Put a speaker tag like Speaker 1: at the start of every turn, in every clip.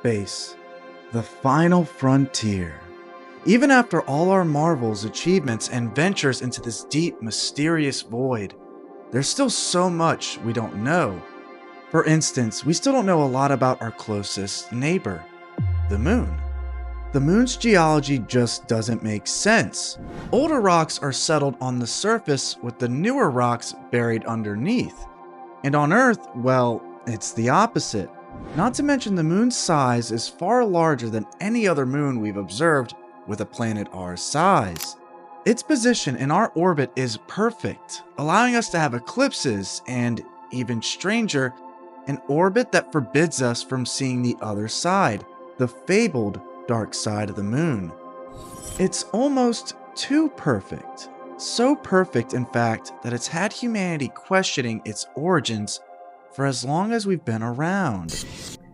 Speaker 1: space, the final frontier. Even after all our marvels, achievements, and ventures into this deep, mysterious void, there's still so much we don't know. For instance, we still don't know a lot about our closest neighbor, the moon. The moon's geology just doesn't make sense. Older rocks are settled on the surface with the newer rocks buried underneath. And on Earth, well, it's the opposite. Not to mention the moon's size is far larger than any other moon we've observed with a planet our size. Its position in our orbit is perfect, allowing us to have eclipses and, even stranger, an orbit that forbids us from seeing the other side, the fabled dark side of the moon. It's almost too perfect. So perfect, in fact, that it's had humanity questioning its origins for as long as we've been around.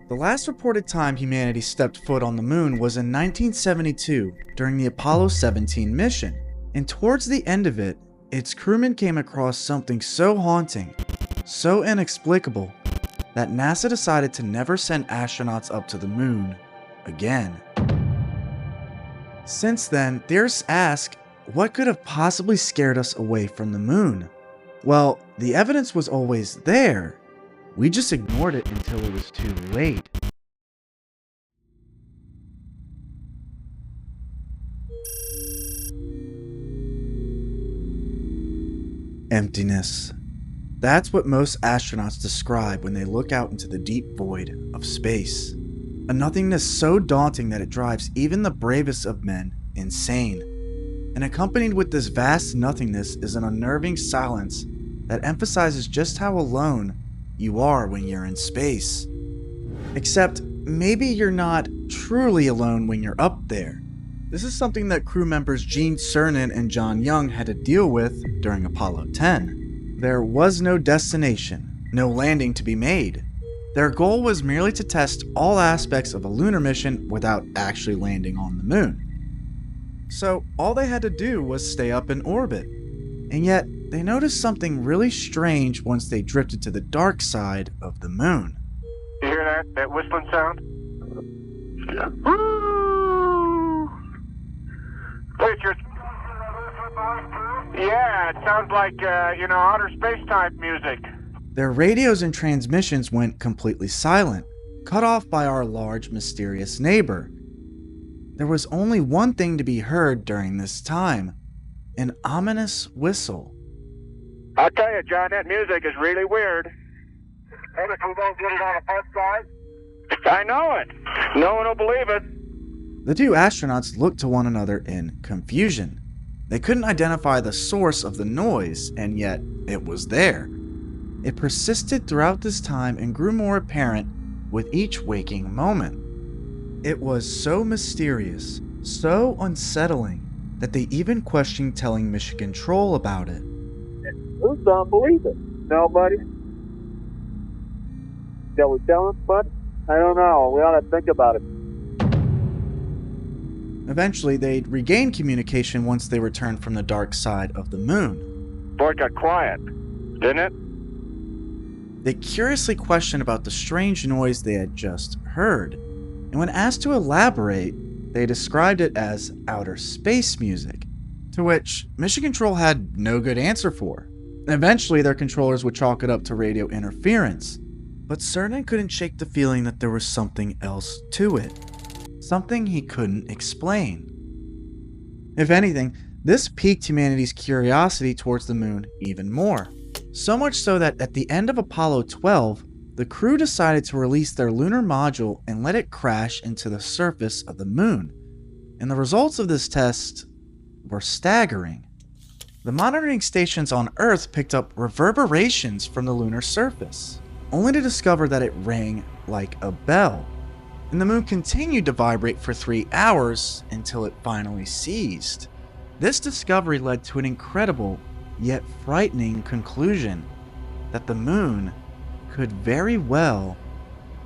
Speaker 1: The last reported time humanity stepped foot on the moon was in 1972 during the Apollo 17 mission. And towards the end of it, its crewmen came across something so haunting, so inexplicable, that NASA decided to never send astronauts up to the moon again. Since then, theorists ask, what could have possibly scared us away from the moon? Well, the evidence was always there. We just ignored it until it was too late. Emptiness. That's what most astronauts describe when they look out into the deep void of space. A nothingness so daunting that it drives even the bravest of men insane. And accompanied with this vast nothingness is an unnerving silence that emphasizes just how alone you are when you're in space. Except, maybe you're not truly alone when you're up there. This is something that crew members Gene Cernan and John Young had to deal with during Apollo 10. There was no destination, no landing to be made. Their goal was merely to test all aspects of a lunar mission without actually landing on the moon. So all they had to do was stay up in orbit. And yet, they noticed something really strange once they drifted to the dark side of the moon.
Speaker 2: You hear that? That whistling sound?
Speaker 3: Yeah.
Speaker 2: Richard. Yeah, it sounds like, outer space type music.
Speaker 1: Their radios and transmissions went completely silent, cut off by our large, mysterious neighbor. There was only one thing to be heard during this time, an ominous whistle.
Speaker 2: I'll tell you, John, that music is really weird.
Speaker 3: And if we don't get it on a pump side?
Speaker 2: I know it. No one will believe it.
Speaker 1: The two astronauts looked to one another in confusion. They couldn't identify the source of the noise, and yet it was there. It persisted throughout this time and grew more apparent with each waking moment. It was so mysterious, so unsettling, that they even questioned telling Mission Control about it.
Speaker 3: Who don't believe it? Nobody. Shall we tell them, bud? I don't know. We ought to think about it.
Speaker 1: Eventually, they'd regain communication once they returned from the dark side of the moon.
Speaker 2: Boy, it got quiet, didn't it?
Speaker 1: They curiously questioned about the strange noise they had just heard, and when asked to elaborate, they described it as outer space music, to which Mission Control had no good answer for. Eventually, their controllers would chalk it up to radio interference, but Cernan couldn't shake the feeling that there was something else to it. Something he couldn't explain. If anything, this piqued humanity's curiosity towards the moon even more. So much so that at the end of Apollo 12, the crew decided to release their lunar module and let it crash into the surface of the moon. And the results of this test were staggering. The monitoring stations on Earth picked up reverberations from the lunar surface, only to discover that it rang like a bell. And the moon continued to vibrate for 3 hours until it finally ceased. This discovery led to an incredible, yet frightening conclusion that the moon could very well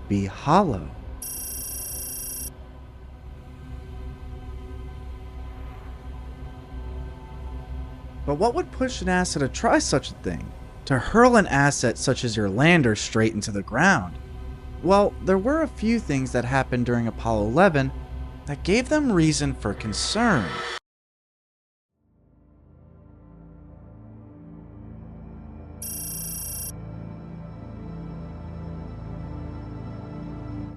Speaker 1: be hollow. But what would push NASA to try such a thing? To hurl an asset such as your lander straight into the ground? Well, there were a few things that happened during Apollo 11 that gave them reason for concern.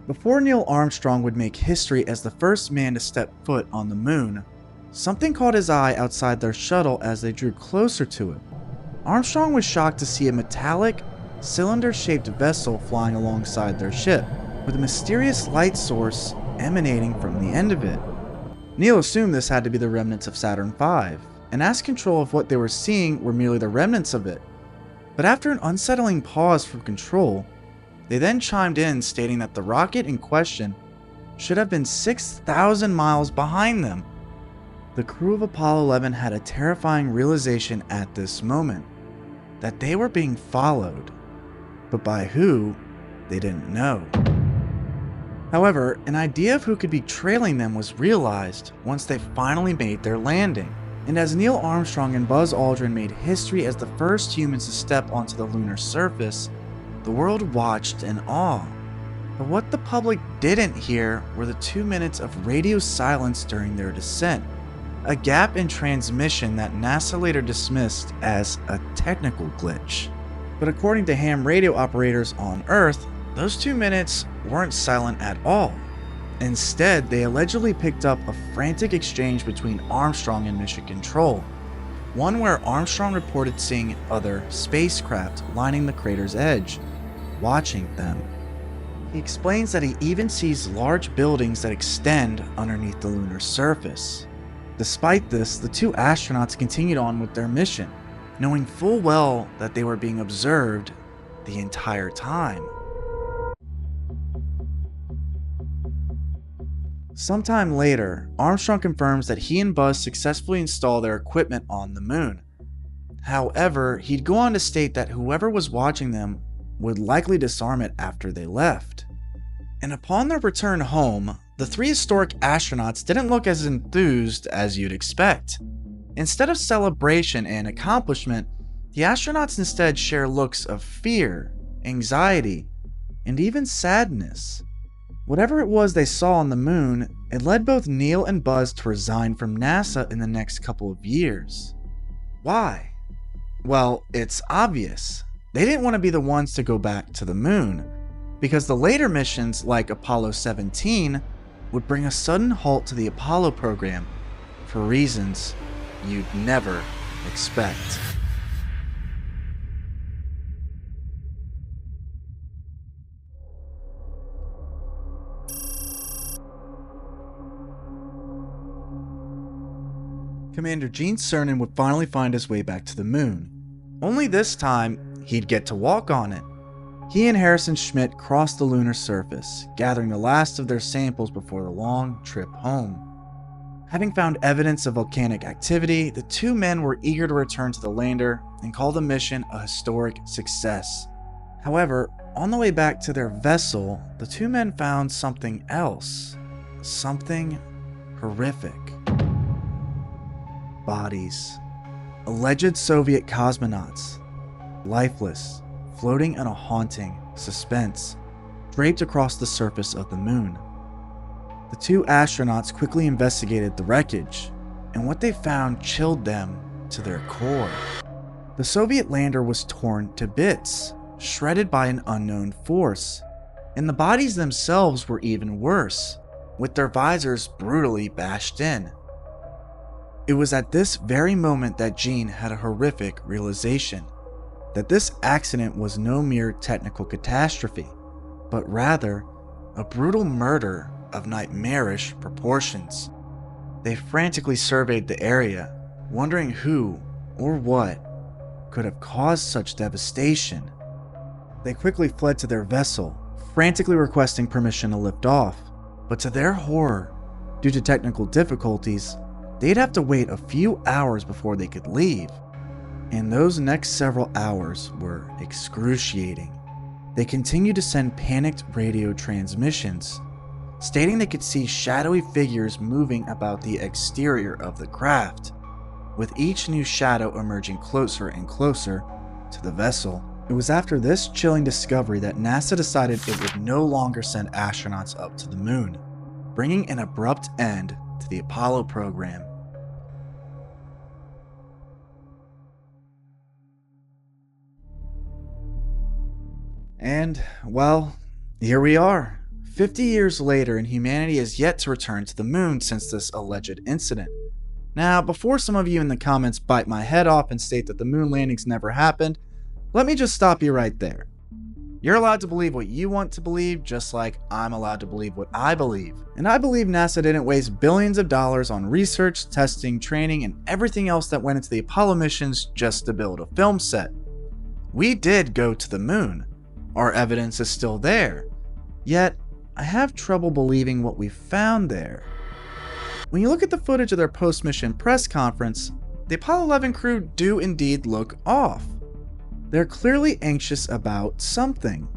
Speaker 1: Before Neil Armstrong would make history as the first man to step foot on the moon, something caught his eye outside their shuttle as they drew closer to it. Armstrong was shocked to see a metallic, cylinder-shaped vessel flying alongside their ship, with a mysterious light source emanating from the end of it. Neil assumed this had to be the remnants of Saturn V, and asked Control if what they were seeing were merely the remnants of it. But after an unsettling pause from Control, they then chimed in stating that the rocket in question should have been 6,000 miles behind them. The crew of Apollo 11 had a terrifying realization at this moment, that they were being followed, but by who, they didn't know. However, an idea of who could be trailing them was realized once they finally made their landing. And as Neil Armstrong and Buzz Aldrin made history as the first humans to step onto the lunar surface, the world watched in awe. But what the public didn't hear were the 2 minutes of radio silence during their descent, a gap in transmission that NASA later dismissed as a technical glitch. But according to ham radio operators on Earth, those 2 minutes weren't silent at all. Instead, they allegedly picked up a frantic exchange between Armstrong and Mission Control, one where Armstrong reported seeing other spacecraft lining the crater's edge, watching them. He explains that he even sees large buildings that extend underneath the lunar surface. Despite this, the two astronauts continued on with their mission, knowing full well that they were being observed the entire time. Sometime later, Armstrong confirms that he and Buzz successfully installed their equipment on the moon. However, he'd go on to state that whoever was watching them would likely disarm it after they left. And upon their return home, the three historic astronauts didn't look as enthused as you'd expect. Instead of celebration and accomplishment, the astronauts instead share looks of fear, anxiety, and even sadness. Whatever it was they saw on the moon, it led both Neil and Buzz to resign from NASA in the next couple of years. Why? Well, it's obvious. They didn't want to be the ones to go back to the moon, because the later missions like Apollo 17 would bring a sudden halt to the Apollo program for reasons you'd never expect. Commander Gene Cernan would finally find his way back to the moon. Only this time, he'd get to walk on it. He and Harrison Schmitt crossed the lunar surface, gathering the last of their samples before the long trip home. Having found evidence of volcanic activity, the two men were eager to return to the lander and call the mission a historic success. However, on the way back to their vessel, the two men found something else. Something horrific. Bodies. Alleged Soviet cosmonauts. Lifeless, floating in a haunting suspense, draped across the surface of the moon. The two astronauts quickly investigated the wreckage, and what they found chilled them to their core. The Soviet lander was torn to bits, shredded by an unknown force, and the bodies themselves were even worse, with their visors brutally bashed in. It was at this very moment that Gene had a horrific realization, that this accident was no mere technical catastrophe, but rather a brutal murder of nightmarish proportions. They frantically surveyed the area, wondering who or what could have caused such devastation. They quickly fled to their vessel, frantically requesting permission to lift off, but to their horror, due to technical difficulties, they'd have to wait a few hours before they could leave. And those next several hours were excruciating. They continued to send panicked radio transmissions, stating they could see shadowy figures moving about the exterior of the craft, with each new shadow emerging closer and closer to the vessel. It was after this chilling discovery that NASA decided it would no longer send astronauts up to the moon, bringing an abrupt end to the Apollo program. And, well, here we are, 50 years later, and humanity has yet to return to the moon since this alleged incident. Now, before some of you in the comments bite my head off and state that the moon landings never happened, let me just stop you right there. You're allowed to believe what you want to believe, just like I'm allowed to believe what I believe. And I believe NASA didn't waste billions of dollars on research, testing, training, and everything else that went into the Apollo missions just to build a film set. We did go to the moon. Our evidence is still there. Yet, I have trouble believing what we found there. When you look at the footage of their post-mission press conference, the Apollo 11 crew do indeed look off. They're clearly anxious about something,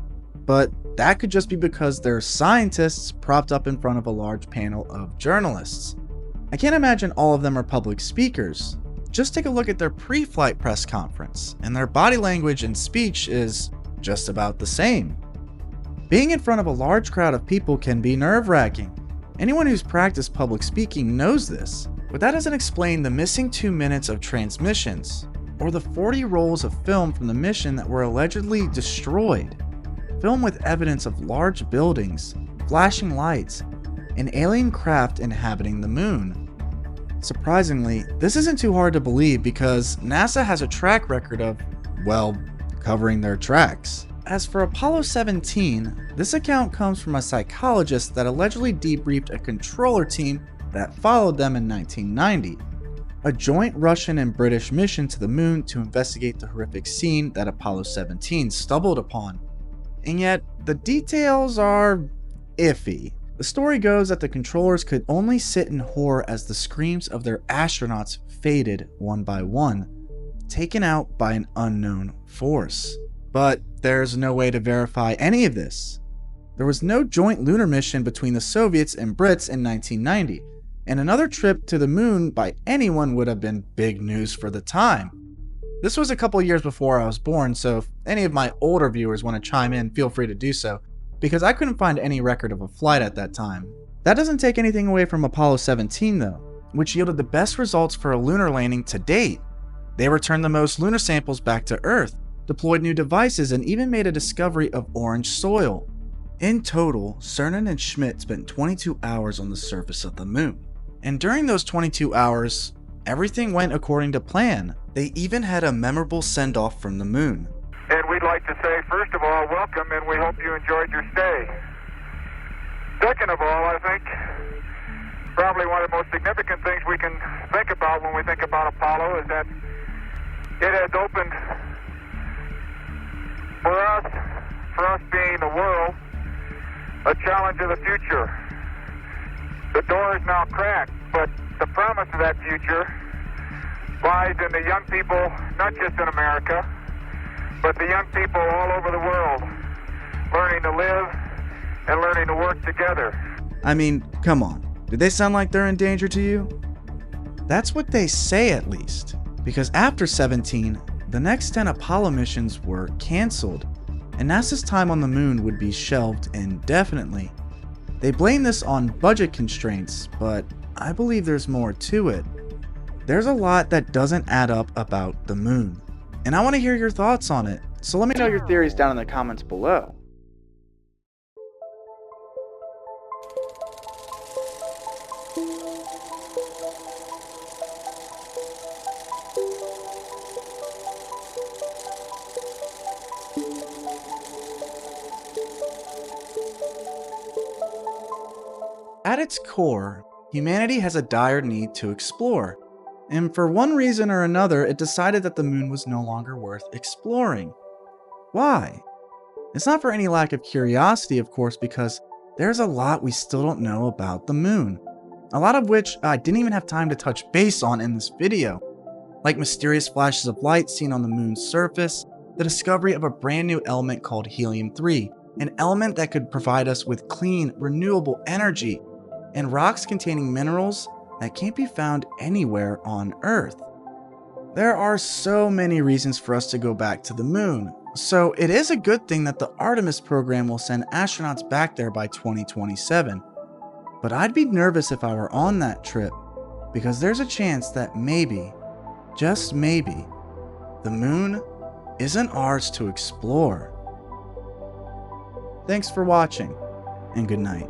Speaker 1: but that could just be because they're scientists propped up in front of a large panel of journalists. I can't imagine all of them are public speakers. Just take a look at their pre-flight press conference, and their body language and speech is just about the same. Being in front of a large crowd of people can be nerve-wracking. Anyone who's practiced public speaking knows this, but that doesn't explain the missing 2 minutes of transmissions, or the 40 rolls of film from the mission that were allegedly destroyed. Film with evidence of large buildings, flashing lights, and alien craft inhabiting the moon. Surprisingly, this isn't too hard to believe because NASA has a track record of, well, covering their tracks. As for Apollo 17, this account comes from a psychologist that allegedly debriefed a controller team that followed them in 1990. A joint Russian and British mission to the moon to investigate the horrific scene that Apollo 17 stumbled upon. And yet, the details are iffy. The story goes that the controllers could only sit in horror as the screams of their astronauts faded one by one, taken out by an unknown force. But there's no way to verify any of this. There was no joint lunar mission between the Soviets and Brits in 1990, and another trip to the moon by anyone would have been big news for the time. This was a couple years before I was born, so if any of my older viewers want to chime in, feel free to do so, because I couldn't find any record of a flight at that time. That doesn't take anything away from Apollo 17 though, which yielded the best results for a lunar landing to date. They returned the most lunar samples back to Earth, deployed new devices, and even made a discovery of orange soil. In total, Cernan and Schmidt spent 22 hours on the surface of the moon. And during those 22 hours, everything went according to plan. They even had a memorable send-off from the moon.
Speaker 2: And we'd like to say, first of all, welcome, and we hope you enjoyed your stay. Second of all, I think probably one of the most significant things we can think about when we think about Apollo is that it has opened for us being the world, a challenge of the future. The door is now cracked, but the promise of that future lies in the young people, not just in America, but the young people all over the world, learning to live and learning to work together.
Speaker 1: I mean, come on. Did they sound like they're in danger to you? That's what they say at least, because after 17, the next 10 Apollo missions were cancelled, and NASA's time on the moon would be shelved indefinitely. They blame this on budget constraints, but I believe there's more to it. There's a lot that doesn't add up about the moon, and I want to hear your thoughts on it, so let me know your theories down in the comments below. At its core, humanity has a dire need to explore, and for one reason or another, it decided that the moon was no longer worth exploring. Why? It's not for any lack of curiosity, of course, because there's a lot we still don't know about the moon. A lot of which I didn't even have time to touch base on in this video, like mysterious flashes of light seen on the moon's surface, the discovery of a brand new element called helium-3, an element that could provide us with clean, renewable energy, and rocks containing minerals that can't be found anywhere on Earth. There are so many reasons for us to go back to the moon, so it is a good thing that the Artemis program will send astronauts back there by 2027. But I'd be nervous if I were on that trip, because there's a chance that maybe, just maybe, the moon isn't ours to explore. Thanks for watching, and good night.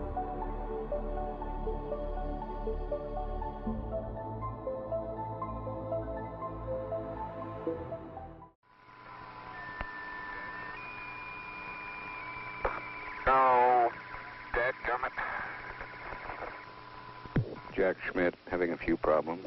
Speaker 2: No, dadgummit.
Speaker 4: Jack Schmidt having a few problems.